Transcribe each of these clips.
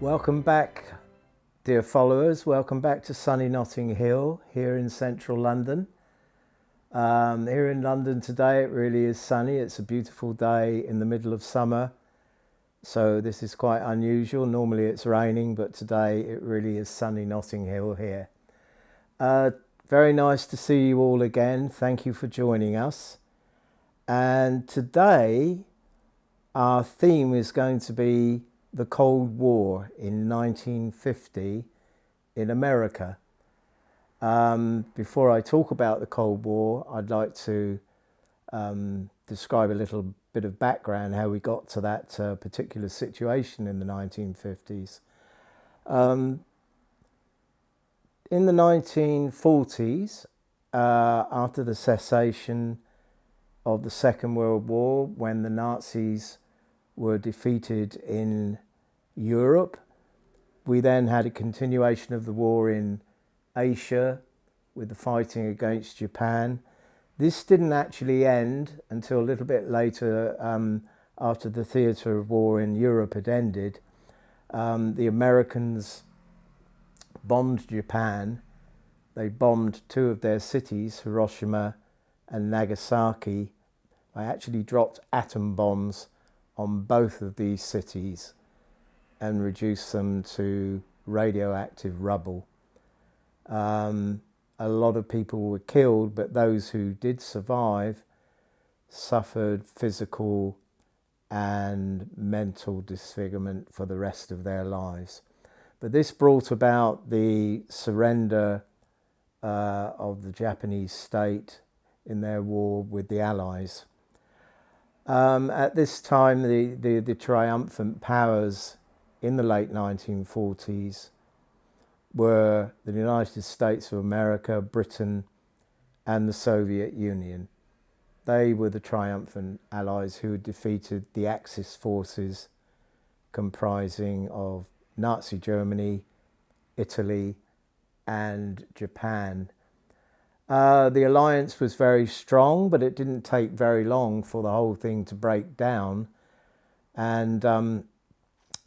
Welcome back, dear followers. Welcome back to sunny Notting Hill here in central London. Here in London today it really is sunny. It's a beautiful day in the middle of summer, so this is quite unusual. Normally it's raining, but today it really is sunny Notting Hill here. Very nice to see you all again. Thank you for joining us. And today our theme is going to be the Cold War in 1950 in America. Before I talk about the Cold War, I'd like to describe a little bit of background, how we got to that particular situation in the 1950s. In the 1940s, after the cessation of the Second World War, when the Nazis were defeated in Europe, we then had a continuation of the war in Asia with the fighting against Japan. This didn't actually end until a little bit later, after the theatre of war in Europe had ended. The Americans bombed Japan. They bombed two of their cities, Hiroshima and Nagasaki. They actually dropped atom bombs on both of these cities and reduced them to radioactive rubble. A lot of people were killed, but those who did survive suffered physical and mental disfigurement for the rest of their lives. But this brought about the surrender of the Japanese state in their war with the Allies. At this time, the triumphant powers in the late 1940s were the United States of America, Britain, and the Soviet Union. They were the triumphant allies who had defeated the Axis forces comprising of Nazi Germany, Italy, and Japan. The alliance was very strong, but it didn't take very long for the whole thing to break down. And a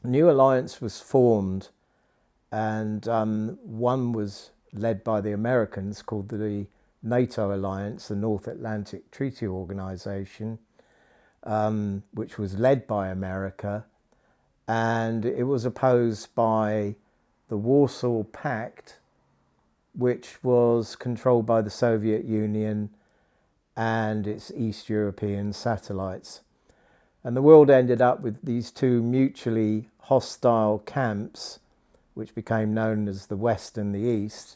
new alliance was formed, and one was led by the Americans, called the NATO alliance, the North Atlantic Treaty Organization, which was led by America, and it was opposed by the Warsaw Pact, which was controlled by the Soviet Union and its East European satellites. And the world ended up with these two mutually hostile camps, which became known as the West and the East.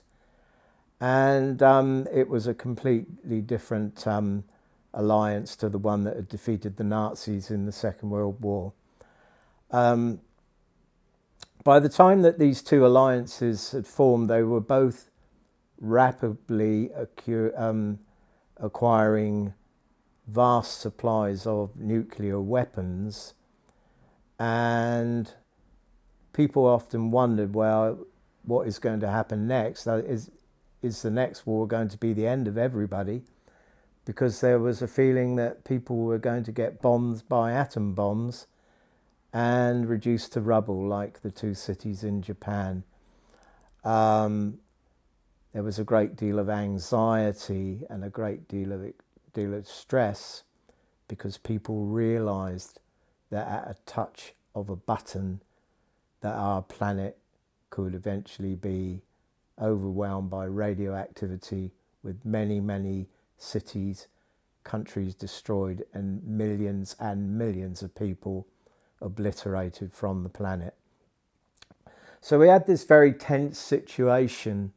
And it was a completely different alliance to the one that had defeated the Nazis in the Second World War. By the time that these two alliances had formed, they were both rapidly acquiring vast supplies of nuclear weapons, and people often wondered, well, what is going to happen next? Is the next war going to be the end of everybody? Because there was a feeling that people were going to get bombed by atom bombs and reduced to rubble like the two cities in Japan. There was a great deal of anxiety and a great deal of stress, because people realized that at a touch of a button that our planet could eventually be overwhelmed by radioactivity, with many, many cities, countries destroyed, and millions of people obliterated from the planet. So we had this very tense situation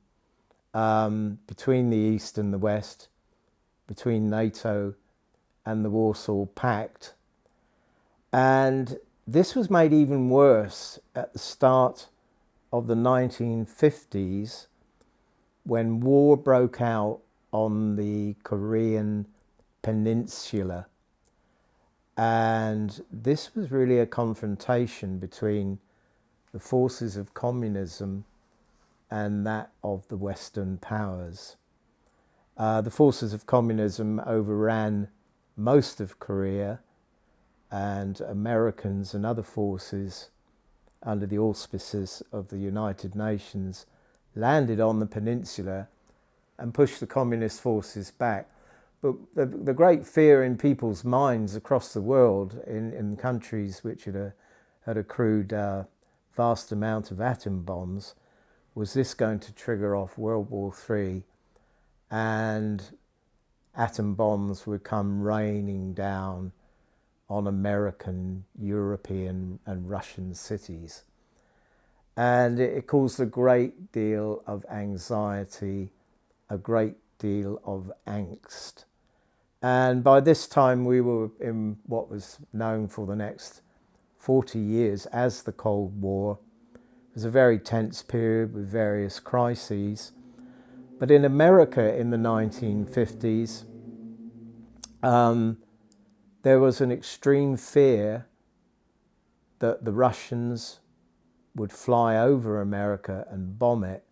between the East and the West, between NATO and the Warsaw Pact. And this was made even worse at the start of the 1950s, when war broke out on the Korean Peninsula. And this was really a confrontation between the forces of communism and that of the Western powers. The forces of communism overran most of Korea, and Americans and other forces under the auspices of the United Nations, landed on the peninsula and pushed the communist forces back. But the great fear in people's minds across the world, in countries which had accrued a vast amount of atom bombs, was this going to trigger off World War III, and atom bombs would come raining down on American, European and Russian cities. And it caused a great deal of anxiety, a great deal of angst. And by this time we were in what was known for the next 40 years as the Cold War. It was a very tense period with various crises. But in America in the 1950s, there was an extreme fear that the Russians would fly over America and bomb it,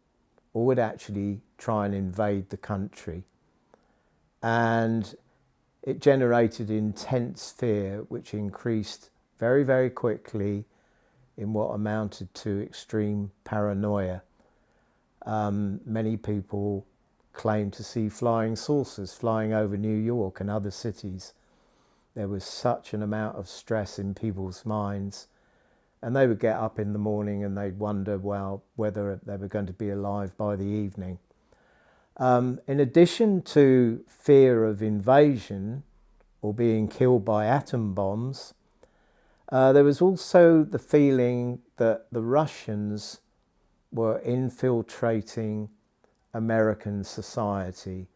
or would actually try and invade the country. And it generated intense fear, which increased very, very quickly in what amounted to extreme paranoia. Many people claimed to see flying saucers flying over New York and other cities. There was such an amount of stress in people's minds, and they would get up in the morning and they'd wonder, well, whether they were going to be alive by the evening. In addition to fear of invasion or being killed by atom bombs, there was also the feeling that the Russians were infiltrating American society,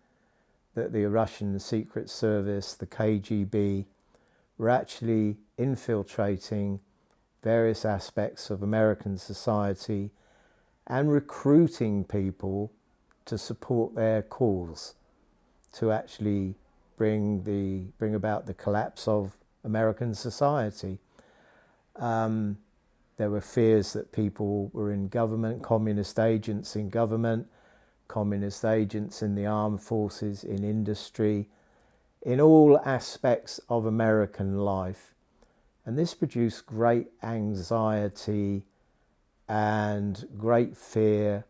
that the Russian Secret Service, the KGB, were actually infiltrating various aspects of American society and recruiting people to support their cause, to actually bring about the collapse of American society. There were fears that people were in government, communist agents in government, communist agents in the armed forces, in industry, in all aspects of American life. And this produced great anxiety and great fear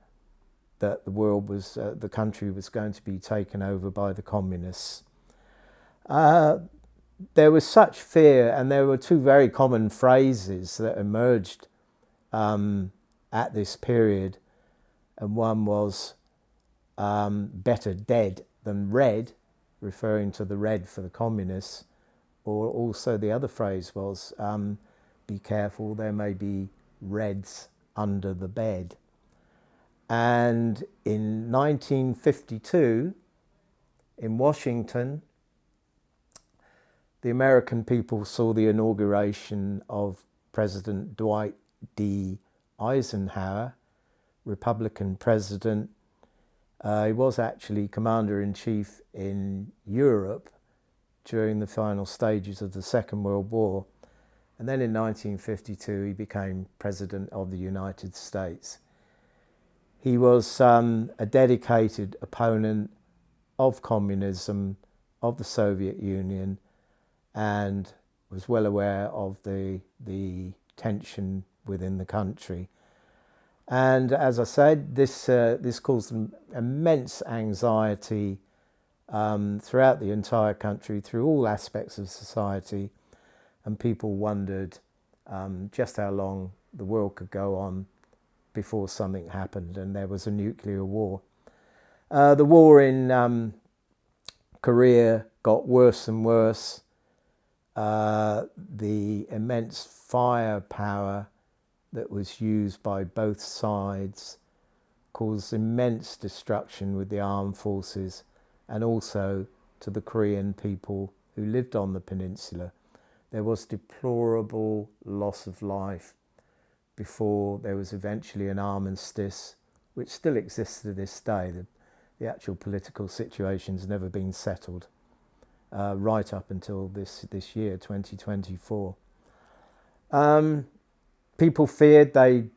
that the country was going to be taken over by the communists. There was such fear, and there were two very common phrases that emerged at this period. And one was better dead than red, referring to the red for the communists. Or also the other phrase was, be careful, there may be reds under the bed. And in 1952, in Washington, the American people saw the inauguration of President Dwight D. Eisenhower, Republican president. He was actually commander-in-chief in Europe during the final stages of the Second World War. And then in 1952, he became President of the United States. He was a dedicated opponent of communism, of the Soviet Union, and was well aware of the tension within the country. And as I said, this caused immense anxiety throughout the entire country, through all aspects of society, and people wondered just how long the world could go on before something happened and there was a nuclear war. The war in Korea got worse and worse. The immense firepower that was used by both sides caused immense destruction with the armed forces, and also to the Korean people who lived on the peninsula. There was deplorable loss of life before there was eventually an armistice, which still exists to this day. The actual political situation's never been settled, right up until this year, 2024. People feared they'd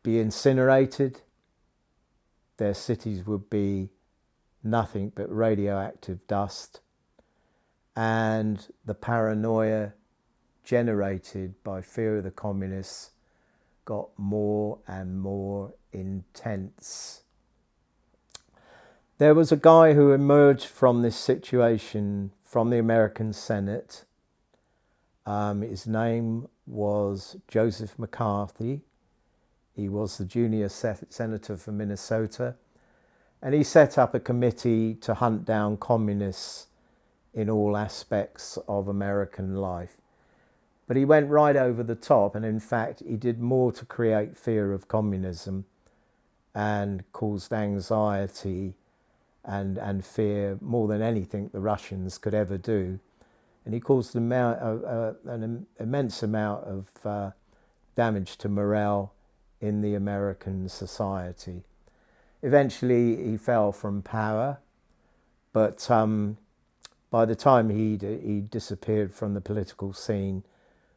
be incinerated. Their cities would be nothing but radioactive dust. And the paranoia generated by fear of the communists got more and more intense. There was a guy who emerged from this situation from the American Senate. His name was Joseph McCarthy. He was the junior senator for Minnesota, and he set up a committee to hunt down communists in all aspects of American life. But he went right over the top, and in fact he did more to create fear of communism and caused anxiety and fear more than anything the Russians could ever do. And he caused an immense amount of damage to morale in the American society. Eventually he fell from power, but by the time he disappeared from the political scene,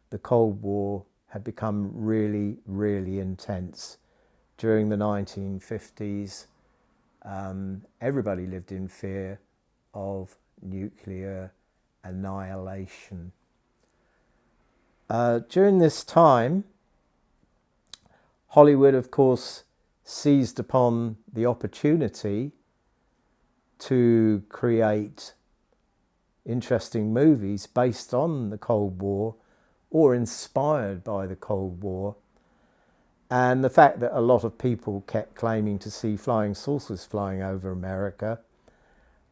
the Cold War had become really, really intense. During the 1950s, everybody lived in fear of nuclear annihilation. During this time, Hollywood, of course, seized upon the opportunity to create interesting movies based on the Cold War or inspired by the Cold War. And the fact that a lot of people kept claiming to see flying saucers flying over America,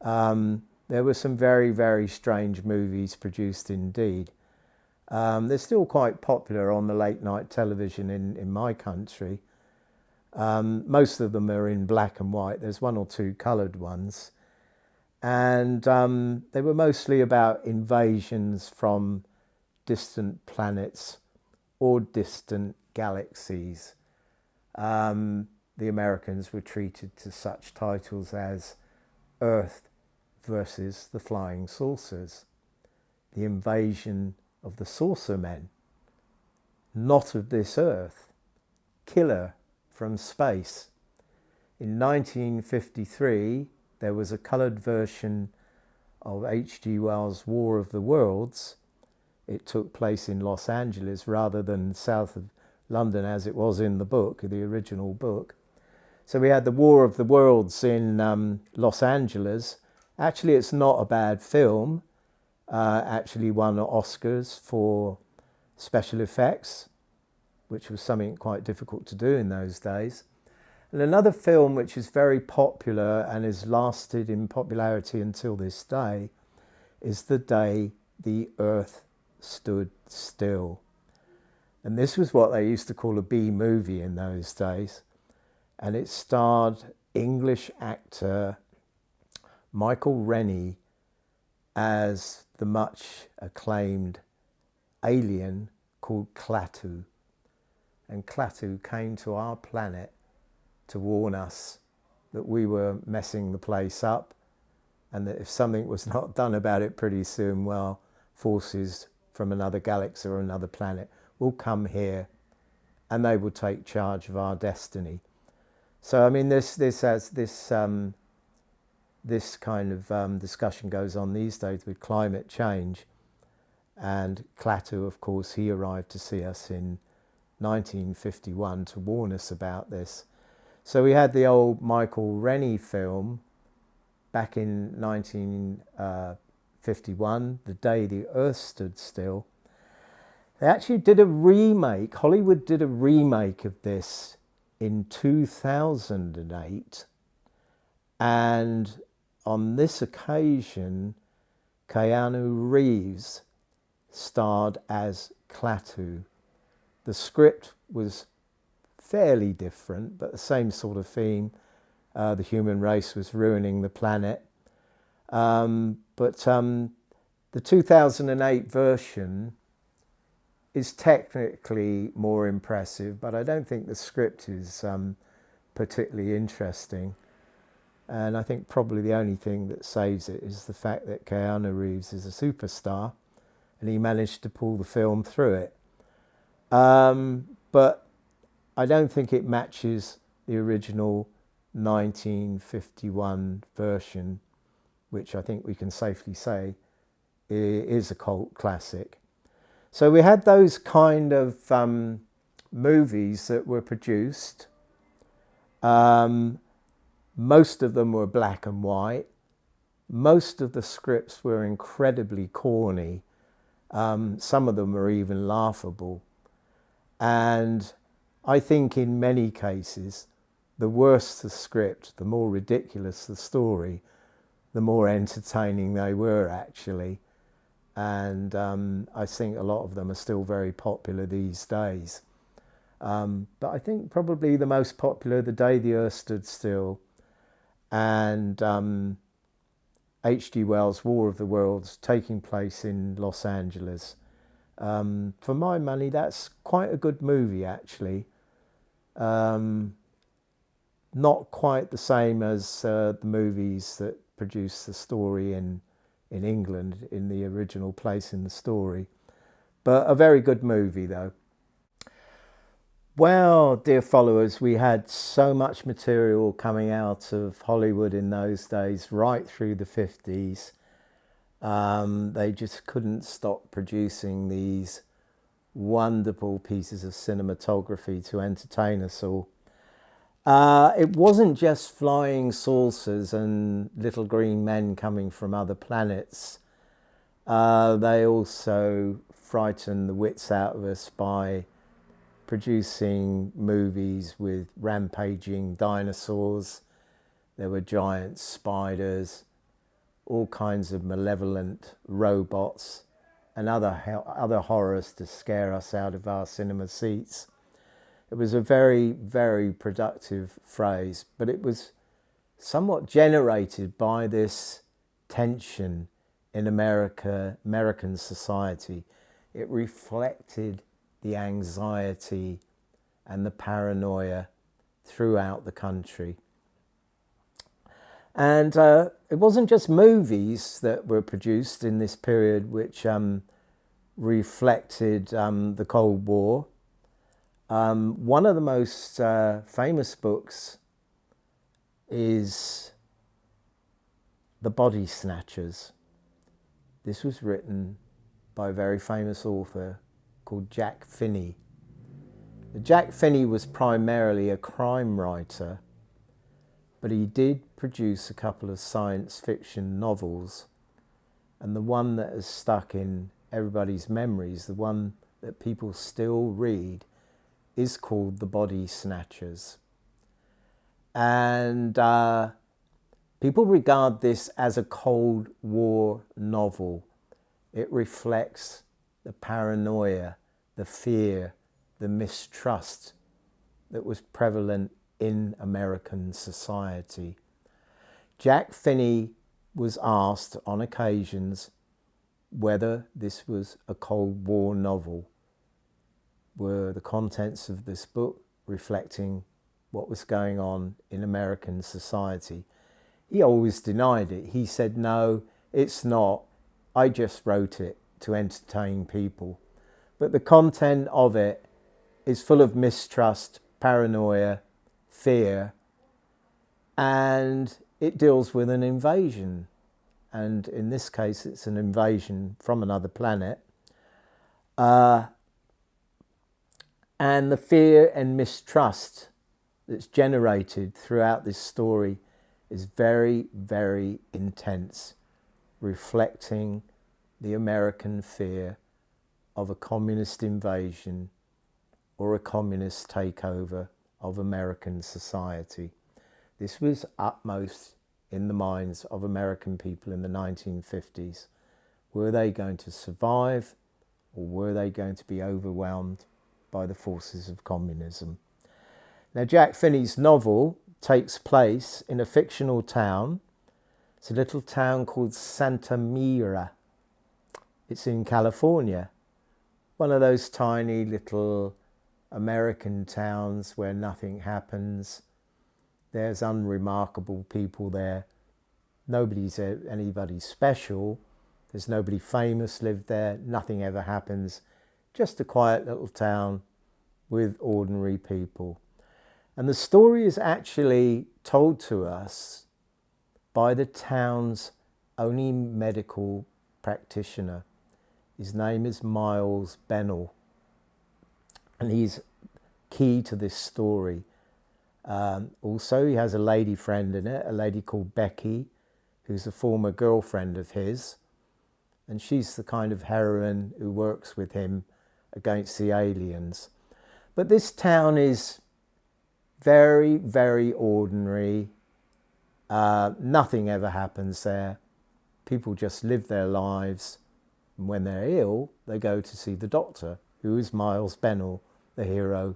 there were some very, very strange movies produced indeed. They're still quite popular on the late night television in my country. Most of them are in black and white. There's one or two coloured ones. And they were mostly about invasions from distant planets or distant galaxies. The Americans were treated to such titles as Earth versus the Flying Saucers, The Invasion of the Saucer Men, Not of This Earth, Killer from Space. In 1953, there was a coloured version of H.G. Wells' War of the Worlds. It took place in Los Angeles rather than south of London as it was in the book, the original book. So we had the War of the Worlds in Los Angeles. Actually, it's not a bad film. Actually won Oscars for special effects, which was something quite difficult to do in those days. And another film which is very popular and has lasted in popularity until this day is The Day the Earth Stood Still. And this was what they used to call a B-movie in those days. And it starred English actor Michael Rennie as the much acclaimed alien called Klaatu. And Klaatu came to our planet to warn us that we were messing the place up, and that if something was not done about it pretty soon, well, forces from another galaxy or another planet will come here and they will take charge of our destiny. So I mean, this kind of discussion goes on these days with climate change. And Klaatu, of course, he arrived to see us in 1951 to warn us about this. So we had the old Michael Rennie film back in 1951, The Day the Earth Stood Still. They actually did a remake, Hollywood did a remake of this in 2008. And on this occasion, Keanu Reeves starred as Klaatu. The script was fairly different, but the same sort of theme. The human race was ruining the planet. But the 2008 version is technically more impressive, but I don't think the script is particularly interesting. And I think probably the only thing that saves it is the fact that Keanu Reeves is a superstar and he managed to pull the film through it. But I don't think it matches the original 1951 version, which I think we can safely say is a cult classic. So we had those kind of movies that were produced. Most of them were black and white. Most of the scripts were incredibly corny. Some of them were even laughable. And I think in many cases, the worse the script, the more ridiculous the story, the more entertaining they were actually. And I think a lot of them are still very popular these days. But I think probably the most popular, The Day the Earth Stood Still, and H.G. Wells' War of the Worlds, taking place in Los Angeles. For my money, that's quite a good movie actually. Not quite the same as the movies that produce the story in England, in the original place in the story. But a very good movie though. Well, dear followers, we had so much material coming out of Hollywood in those days, right through the 50s. They just couldn't stop producing these wonderful pieces of cinematography to entertain us all. It wasn't just flying saucers and little green men coming from other planets. They also frightened the wits out of us by producing movies with rampaging dinosaurs. There were giant spiders, all kinds of malevolent robots, and other horrors to scare us out of our cinema seats. It was a very, very productive phrase, but it was somewhat generated by this tension in American society. It reflected the anxiety and the paranoia throughout the country. And it wasn't just movies that were produced in this period which reflected the Cold War. One of the most famous books is The Body Snatchers. This was written by a very famous author called Jack Finney. Jack Finney was primarily a crime writer, but he did produce a couple of science fiction novels, and the one that has stuck in everybody's memories, the one that people still read, is called The Body Snatchers. And people regard this as a Cold War novel. It reflects the paranoia, the fear, the mistrust that was prevalent in American society. Jack Finney was asked on occasions whether this was a Cold War novel. Were the contents of this book reflecting what was going on in American society? He always denied it. He said, no, it's not. I just wrote it to entertain people. But the content of it is full of mistrust, paranoia, fear, and it deals with an invasion. And in this case, it's an invasion from another planet. And the fear and mistrust that's generated throughout this story is very, very intense, reflecting the American fear of a communist invasion or a communist takeover of American society. This was utmost in the minds of American people in the 1950s. Were they going to survive, or were they going to be overwhelmed by the forces of communism? Now, Jack Finney's novel takes place in a fictional town. It's a little town called Santa Mira. It's in California. One of those tiny little American towns where nothing happens. There's unremarkable people there. Nobody's anybody special. There's nobody famous lived there. Nothing ever happens. Just a quiet little town with ordinary people. And the story is actually told to us by the town's only medical practitioner. His name is Miles Bennell. And he's key to this story. Also, he has a lady friend in it, a lady called Becky, who's a former girlfriend of his. And she's the kind of heroine who works with him against the aliens. But this town is very, very ordinary. Nothing ever happens there. People just live their lives. And when they're ill, they go to see the doctor, who is Miles Bennell, the hero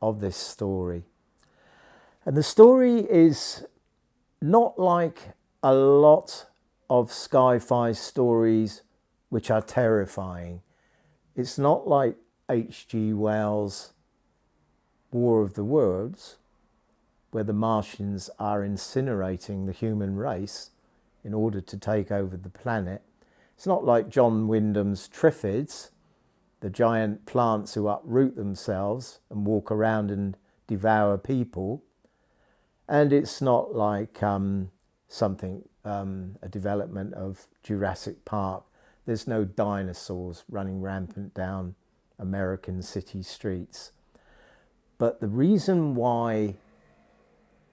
of this story. And the story is not like a lot of sci-fi stories which are terrifying. It's not like H.G. Wells' War of the Worlds, where the Martians are incinerating the human race in order to take over the planet. It's not like John Wyndham's Triffids, the giant plants who uproot themselves and walk around and devour people. And it's not like a development of Jurassic Park. There's no dinosaurs running rampant down American city streets. But the reason why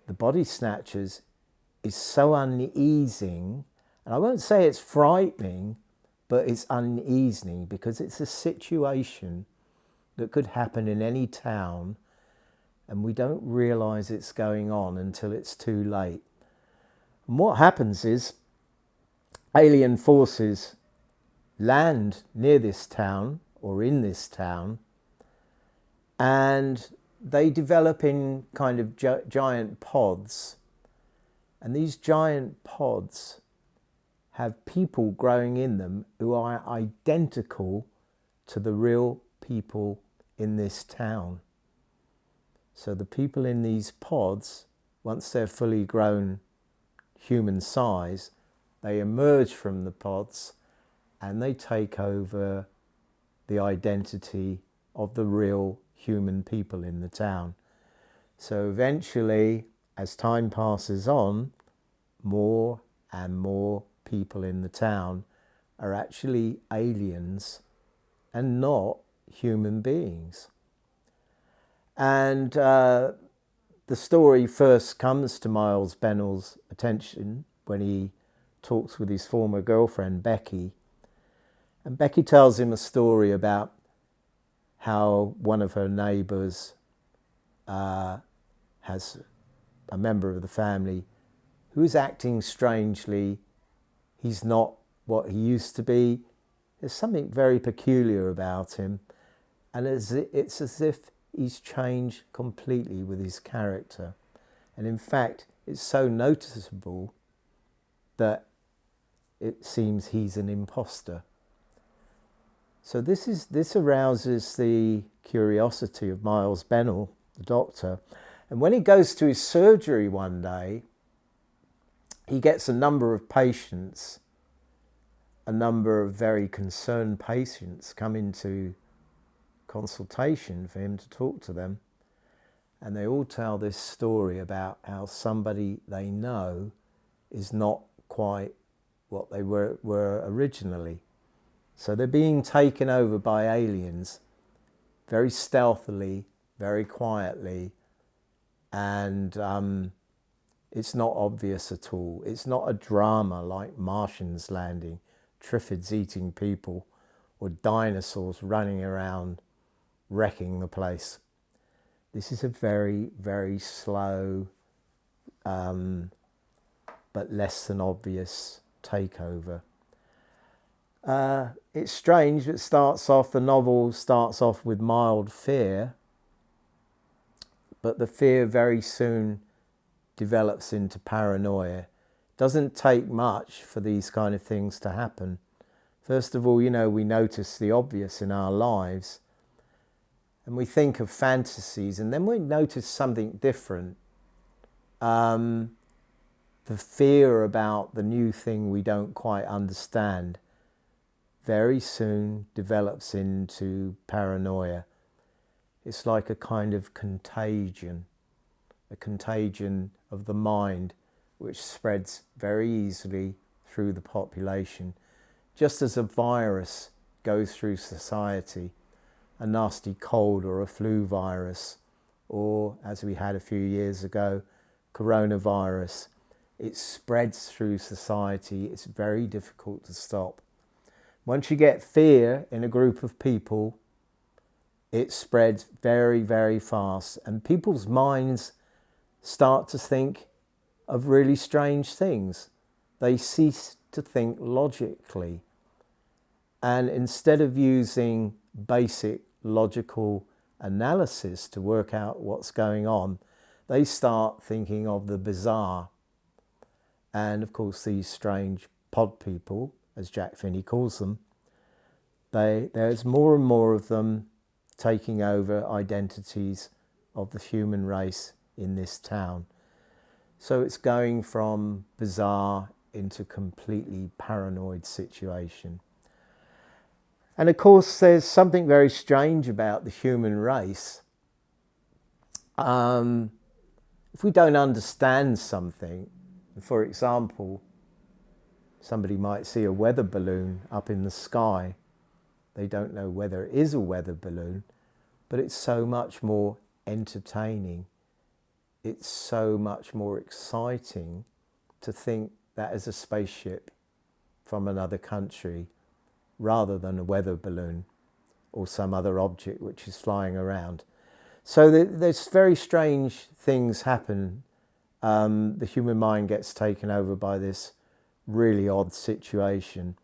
the Body Snatchers is so uneasing, and I won't say it's frightening, but it's uneasy because it's a situation that could happen in any town, and we don't realise it's going on until it's too late. And what happens is alien forces land near this town or in this town, and they develop in kind of giant pods. And these giant pods have people growing in them who are identical to the real people in this town. So the people in these pods, once they're fully grown human size, they emerge from the pods and they take over the identity of the real human people in the town. So eventually, as time passes on, more and more people in the town are actually aliens and not human beings. And the story first comes to Miles Bennell's attention when he talks with his former girlfriend, Becky. And Becky tells him a story about how one of her neighbours has a member of the family who is acting strangely. He's not what he used to be. There's something very peculiar about him. And it's as if he's changed completely with his character. And in fact, it's so noticeable that it seems he's an imposter. So this arouses the curiosity of Miles Bennell, the doctor. And when he goes to his surgery one day, he gets a number of patients, a number of very concerned patients come into consultation for him to talk to them. And they all tell this story about how somebody they know is not quite what they were originally. So they're being taken over by aliens very stealthily, very quietly, and it's not obvious at all. It's not a drama like Martians landing, Triffids eating people, or dinosaurs running around wrecking the place. This is a very, very slow but less than obvious takeover. It's strange. The novel starts off with mild fear, but the fear very soon develops into paranoia. It doesn't take much for these kind of things to happen. First of all, we notice the obvious in our lives, and we think of fantasies, and then we notice something different. The fear about the new thing we don't quite understand very soon develops into paranoia. It's like a kind of contagion, a contagion of the mind which spreads very easily through the population. Just as a virus goes through society, a nasty cold or a flu virus, or as we had a few years ago, coronavirus. It spreads through society. It's very difficult to stop. Once you get fear in a group of people, it spreads very, very fast, and people's minds start to think of really strange things. They cease to think logically. And instead of using basic logical analysis to work out what's going on, they start thinking of the bizarre. And of course, these strange pod people, as Jack Finney calls them, there's more and more of them taking over identities of the human race in this town. So it's going from bizarre into completely paranoid situation. And of course, there's something very strange about the human race. If we don't understand something, for example, somebody might see a weather balloon up in the sky. They don't know whether it is a weather balloon, but it's so much more entertaining. It's so much more exciting to think that is a spaceship from another country rather than a weather balloon or some other object which is flying around. So there's very strange things happen. The human mind gets taken over by this really odd situation.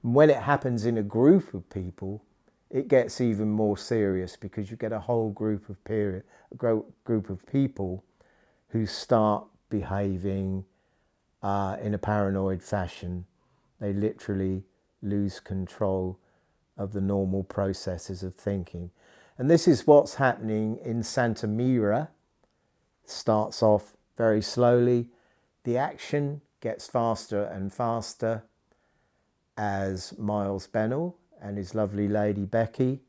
And when it happens in a group of people, it gets even more serious, because you get a whole group of people who start behaving in a paranoid fashion. They literally lose control of the normal processes of thinking. And this is what's happening in Santa Mira. It starts off very slowly. The action gets faster and faster as Miles Bennell and his lovely lady Becky,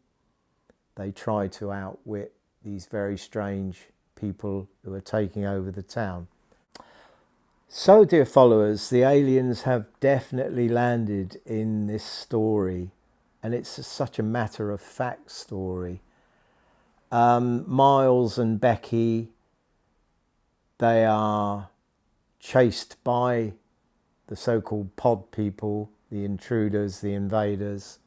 they try to outwit these very strange people who are taking over the town. So, dear followers, the aliens have definitely landed in this story, and it's such a matter-of-fact story. Miles and Becky, they are chased by the so-called pod people, the intruders, the invaders.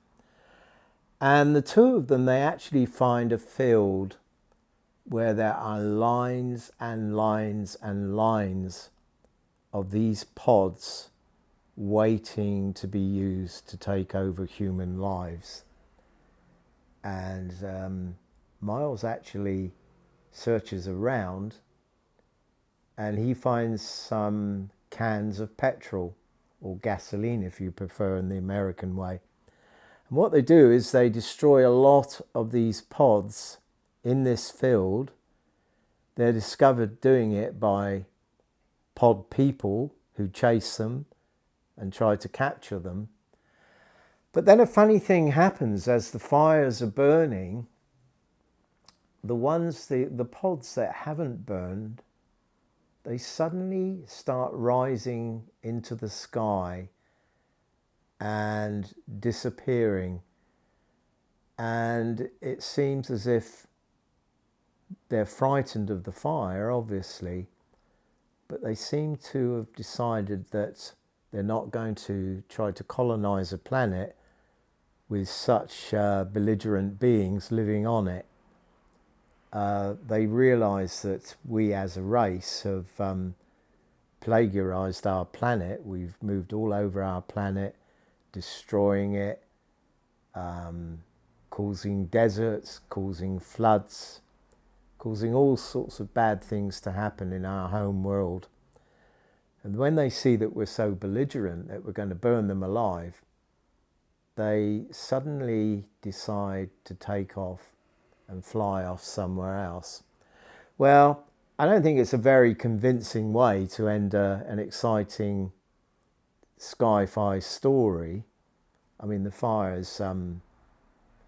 And the two of them, they actually find a field where there are lines and lines and lines of these pods waiting to be used to take over human lives. And Miles actually searches around and he finds some cans of petrol, or gasoline if you prefer in the American way. And what they do is they destroy a lot of these pods in this field. They're discovered doing it by pod people who chase them and try to capture them. But then a funny thing happens as the fires are burning. The pods that haven't burned, they suddenly start rising into the sky and disappearing. And it seems as if they're frightened of the fire, obviously, but they seem to have decided that they're not going to try to colonize a planet with such belligerent beings living on it. They realize that we as a race have plagiarized our planet. We've moved all over our planet, destroying it, causing deserts, causing floods, causing all sorts of bad things to happen in our home world. And when they see that we're so belligerent that we're going to burn them alive, they suddenly decide to take off and fly off somewhere else. Well, I don't think it's a very convincing way to end an exciting sci-fi story. I mean, the fire is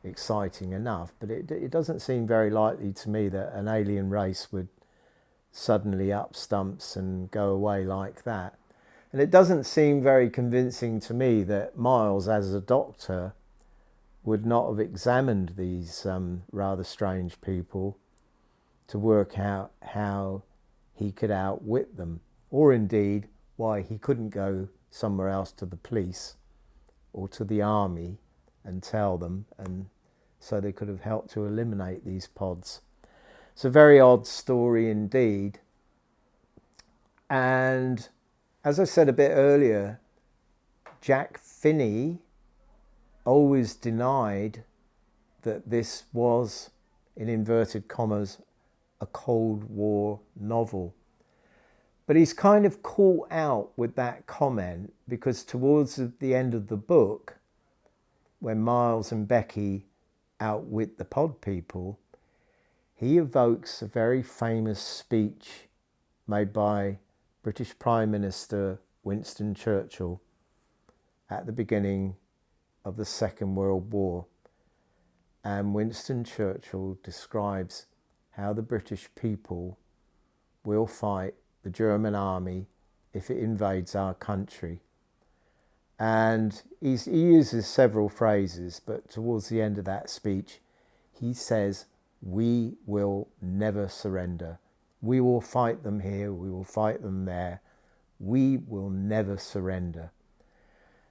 exciting enough, but it doesn't seem very likely to me that an alien race would suddenly up stumps and go away like that. And it doesn't seem very convincing to me that Miles, as a doctor, would not have examined these rather strange people to work out how he could outwit them, or indeed why he couldn't go somewhere else to the police or to the army and tell them, and so they could have helped to eliminate these pods. It's a very odd story indeed. And as I said a bit earlier, Jack Finney always denied that this was, in inverted commas, a Cold War novel. But he's kind of caught out with that comment, because towards the end of the book, when Miles and Becky outwit the pod people, he evokes a very famous speech made by British Prime Minister Winston Churchill at the beginning of the Second World War. And Winston Churchill describes how the British people will fight the German army if it invades our country. And he uses several phrases, but towards the end of that speech, he says, "We will never surrender. We will fight them here, we will fight them there. We will never surrender."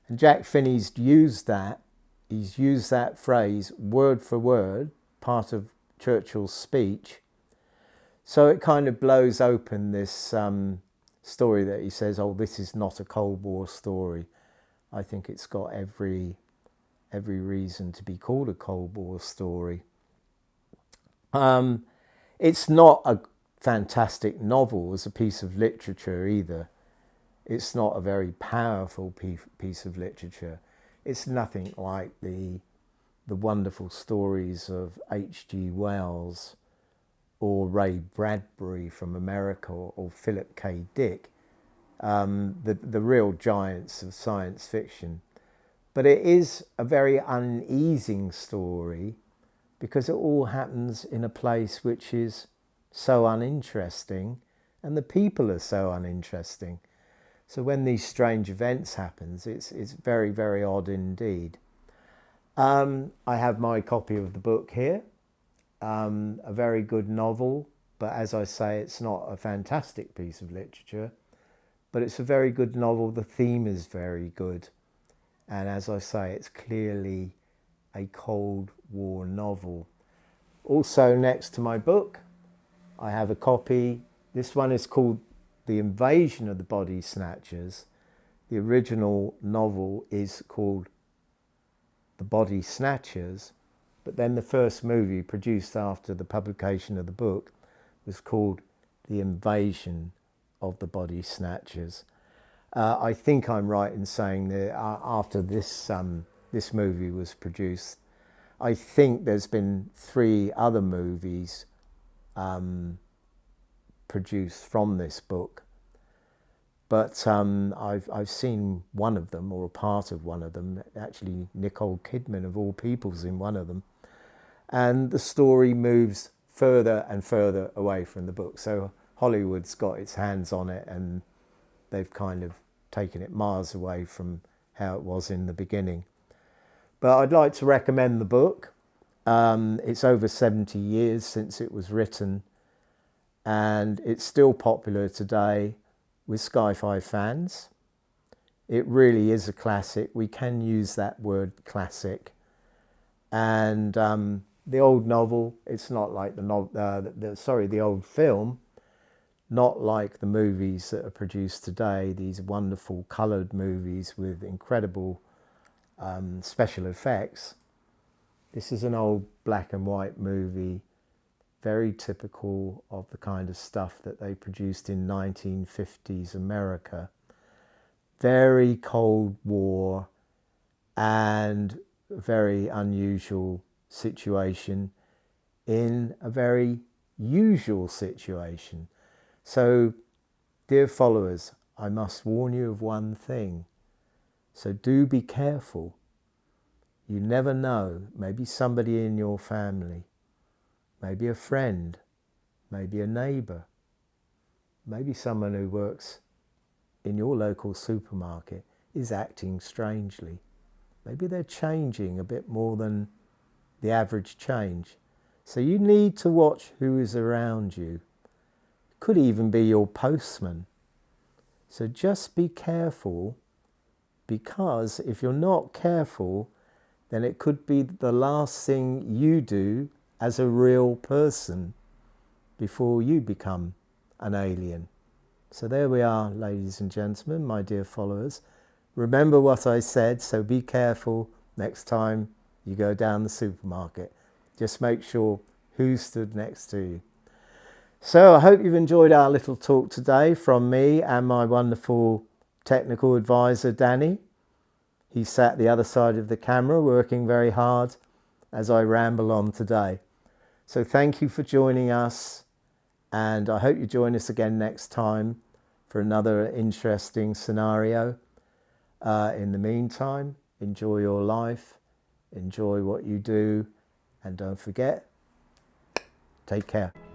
And Jack Finney's used that. He's used that phrase word for word, part of Churchill's speech. So it kind of blows open this story that he says, oh, this is not a Cold War story. I think it's got every reason to be called a Cold War story. It's not a fantastic novel as a piece of literature either. It's not a very powerful piece of literature. It's nothing like the wonderful stories of H.G. Wells or Ray Bradbury from America, or Philip K. Dick, the real giants of science fiction. But it is a very uneasing story, because it all happens in a place which is so uninteresting, and the people are so uninteresting. So when these strange events happen, it's very, very odd indeed. I have my copy of the book here. A very good novel, but as I say, it's not a fantastic piece of literature, but it's a very good novel. The theme is very good. And as I say, it's clearly a Cold War novel. Also next to my book, I have a copy. This one is called The Invasion of the Body Snatchers. The original novel is called The Body Snatchers, but then the first movie produced after the publication of the book was called The Invasion of the Body Snatchers. I think I'm right in saying that after this movie was produced, I think there's been 3 other movies produced from this book. But I've seen one of them, or a part of one of them. Actually, Nicole Kidman, of all people's, in one of them. And the story moves further and further away from the book. So Hollywood's got its hands on it, and they've kind of taken it miles away from how it was in the beginning. But I'd like to recommend the book. It's over 70 years since it was written, and it's still popular today with sci-fi fans. It really is a classic. We can use that word classic. And the old novel, it's not like the old film, not like the movies that are produced today, these wonderful coloured movies with incredible special effects. This is an old black and white movie, very typical of the kind of stuff that they produced in 1950s America. Very Cold War, and very unusual situation in a very usual situation. So, dear followers, I must warn you of one thing. So do be careful. You never know. Maybe somebody in your family, maybe a friend, maybe a neighbour, maybe someone who works in your local supermarket is acting strangely. Maybe they're changing a bit more than the average change. So you need to watch who is around you. Could even be your postman. So just be careful, because if you're not careful, then it could be the last thing you do as a real person before you become an alien. So there we are, ladies and gentlemen, my dear followers. Remember what I said, so be careful next time you go down the supermarket. Just make sure who stood next to you. So I hope you've enjoyed our little talk today from me and my wonderful technical advisor, Danny. He sat the other side of the camera working very hard as I ramble on today. So thank you for joining us, and I hope you join us again next time for another interesting scenario. In the meantime, enjoy your life, enjoy what you do, and don't forget, take care.